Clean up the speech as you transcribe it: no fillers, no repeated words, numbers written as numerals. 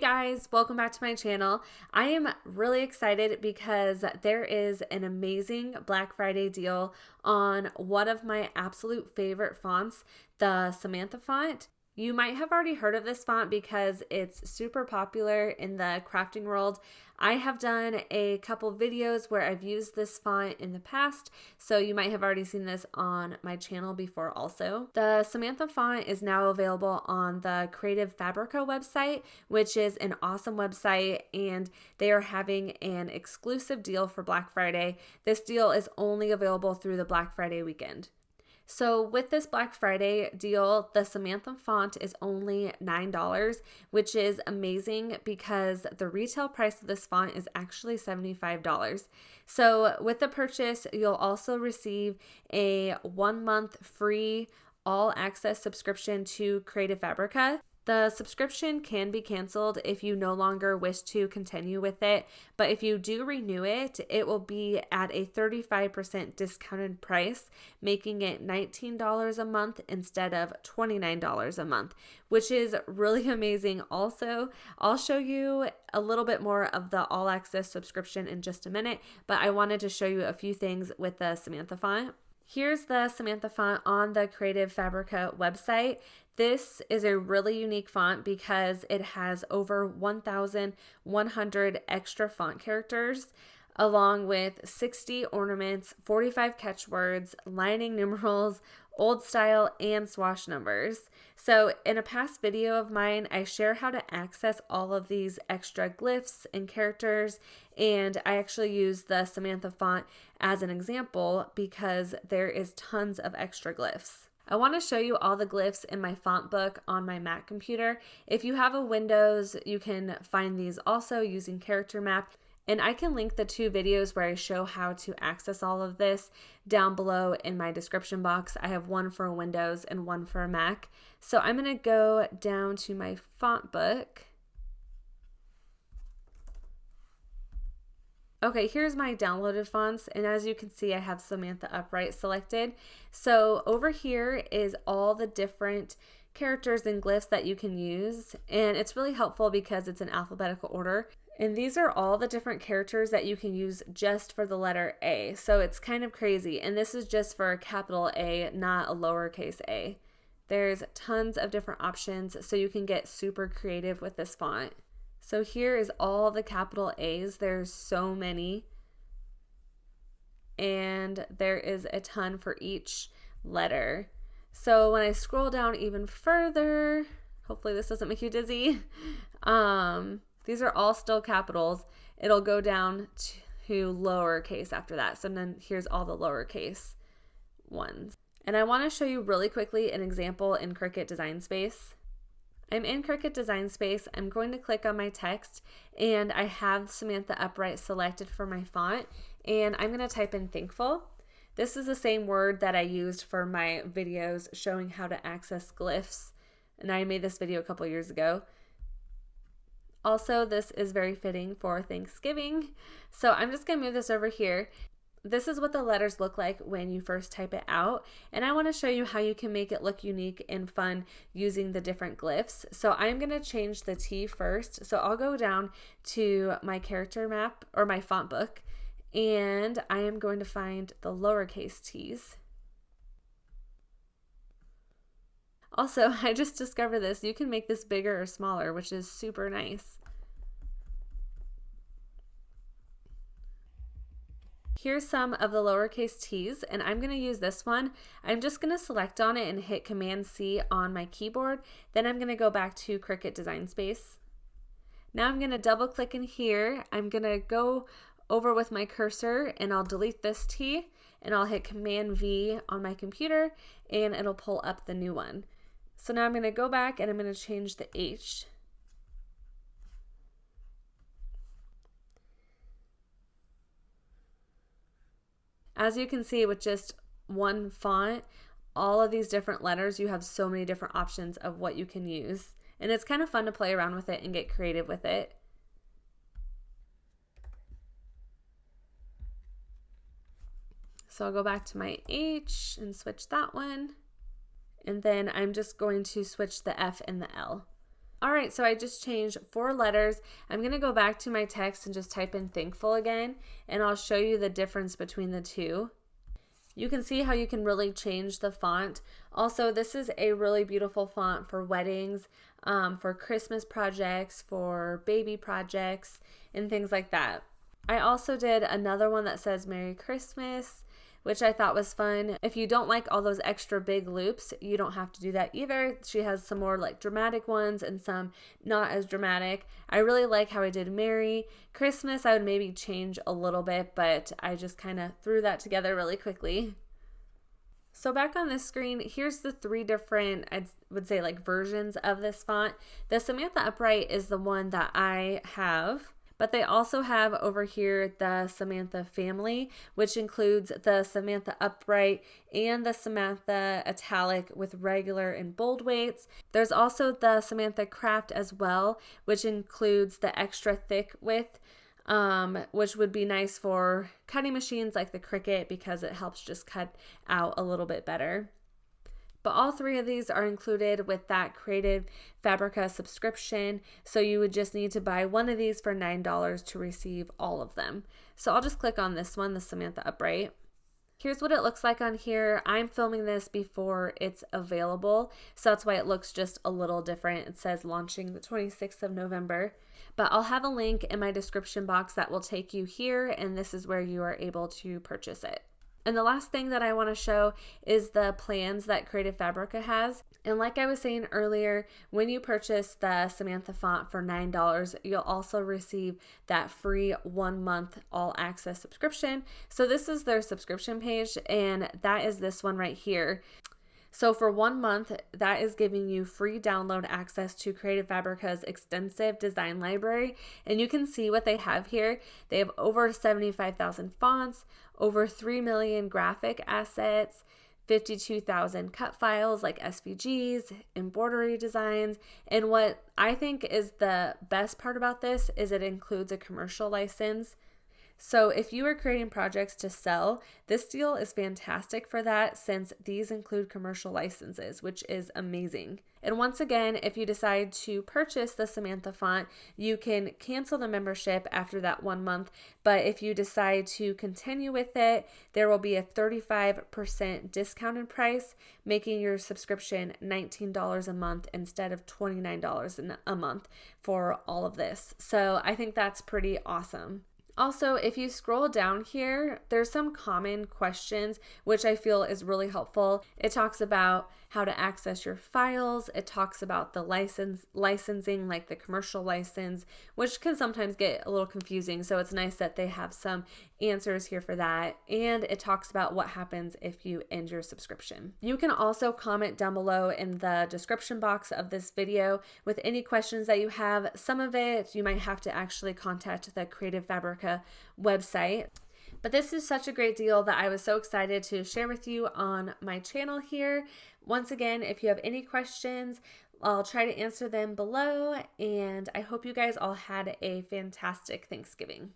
guys, welcome back to my channel. I am really excited because there is an amazing Black Friday deal on one of my absolute favorite fonts, the Samantha Font. You might have already heard of this font because it's super popular in the crafting world. I have done a couple videos where I've used this font in the past, so you might have already seen this on my channel before also. The Samantha font is now available on the Creative Fabrica website, which is an awesome website, and they are having an exclusive deal for Black Friday. This deal is only available through the Black Friday weekend. So with this Black Friday deal, the Samantha font is only $9, which is amazing because the retail price of this font is actually $75. So with the purchase, you'll also receive a 1-month free all-access subscription to Creative Fabrica. The subscription can be canceled if you no longer wish to continue with it, but if you do renew it, it will be at a 35% discounted price, making it $19 a month instead of $29 a month, which is really amazing. Also, I'll show you a little bit more of the all access subscription in just a minute, but I wanted to show you a few things with the Samantha font. Here's the Samantha font on the Creative Fabrica website. This is a really unique font because it has over 1,100 extra font characters, along with 60 ornaments, 45 catchwords, lining numerals, old style, and swash numbers. So in a past video of mine, I share how to access all of these extra glyphs and characters, and I actually use the Samantha font as an example because there is tons of extra glyphs. I want to show you all the glyphs in my font book on my Mac computer. If you have a Windows, you can find these also using Character Map. And I can link the 2 videos where I show how to access all of this down below in my description box. I have one for Windows and one for Mac. So I'm going to go down to my font book. Okay, here's my downloaded fonts, and as you can see, I have Samantha Upright selected. So over here is all the different characters and glyphs that you can use, and it's really helpful because it's in alphabetical order. And these are all the different characters that you can use just for the letter A. So it's kind of crazy, and this is just for a capital A, not a lowercase a. There's tons of different options, so you can get super creative with this font. So here is all the capital A's. There's so many. And there is a ton for each letter. So when I scroll down even further, hopefully this doesn't make you dizzy. These are all still capitals. It'll go down to lowercase after that. So then here's all the lowercase ones. And I want to show you really quickly an example in Cricut Design Space. I'm in Cricut Design Space. I'm going to click on my text, and I have Samantha Upright selected for my font, and I'm going to type in thankful. This is the same word that I used for my videos showing how to access glyphs, and I made this video a couple years ago. Also, this is very fitting for Thanksgiving, so I'm just going to move this over here. This is what the letters look like when you first type it out, and I want to show you how you can make it look unique and fun using the different glyphs. So I'm going to change the T first. So I'll go down to my character map or my font book, and I am going to find the lowercase t's. Also, I just discovered this. You can make this bigger or smaller, which is super nice. Here's some of the lowercase t's, and I'm going to use this one. I'm just going to select on it and hit Command C on my keyboard. Then I'm going to go back to Cricut Design Space. Now I'm going to double click in here. I'm going to go over with my cursor and I'll delete this T, and I'll hit Command V on my computer and it'll pull up the new one. So now I'm going to go back and I'm going to change the H. As you can see, with just one font, all of these different letters, you have so many different options of what you can use. And it's kind of fun to play around with it and get creative with it. So I'll go back to my H and switch that one. And then I'm just going to switch the F and the L. All right, so I just changed 4 letters. I'm going to go back to my text and just type in thankful again, and I'll show you the difference between the two. You can see how you can really change the font. Also, this is a really beautiful font for weddings, for Christmas projects, for baby projects, and things like that. I also did another one that says Merry Christmas, which I thought was fun. If you don't like all those extra big loops, you don't have to do that either. She has some more like dramatic ones and some not as dramatic. I really like how I did Merry Christmas. I would maybe change a little bit, but I just kind of threw that together really quickly. So back on this screen, here's the 3 different, I would say like versions of this font. The Samantha Upright is the one that I have. But they also have over here the Samantha Family, which includes the Samantha Upright and the Samantha Italic with regular and bold weights. There's also the Samantha Craft as well, which includes the extra thick width, which would be nice for cutting machines like the Cricut because it helps just cut out a little bit better. But all 3 of these are included with that Creative Fabrica subscription. So you would just need to buy one of these for $9 to receive all of them. So I'll just click on this one, the Samantha Upright. Here's what it looks like on here. I'm filming this before it's available, so that's why it looks just a little different. It says launching the 26th of November. But I'll have a link in my description box that will take you here, and this is where you are able to purchase it. And the last thing that I want to show is the plans that Creative Fabrica has. And like I was saying earlier, when you purchase the Samantha font for $9, you'll also receive that free 1-month all access subscription. So this is their subscription page, and that is this one right here. So for 1 month, that is giving you free download access to Creative Fabrica's extensive design library. And you can see what they have here. They have over 75,000 fonts, over 3 million graphic assets, 52,000 cut files like SVGs, embroidery designs. And what I think is the best part about this is it includes a commercial license. So if you are creating projects to sell, this deal is fantastic for that since these include commercial licenses, which is amazing. And once again, if you decide to purchase the Samantha font, you can cancel the membership after that 1 month. But if you decide to continue with it, there will be a 35% discounted price, making your subscription $19 a month instead of $29 a month for all of this. So I think that's pretty awesome. Also, if you scroll down here, there's some common questions, which I feel is really helpful. It talks about how to access your files. It talks about the licensing, like the commercial license, which can sometimes get a little confusing. So it's nice that they have some answers here for that. And it talks about what happens if you end your subscription. You can also comment down below in the description box of this video with any questions that you have. Some of it you might have to actually contact the Creative Fabrica website. But this is such a great deal that I was so excited to share with you on my channel here. Once again, if you have any questions, I'll try to answer them below, and I hope you guys all had a fantastic Thanksgiving.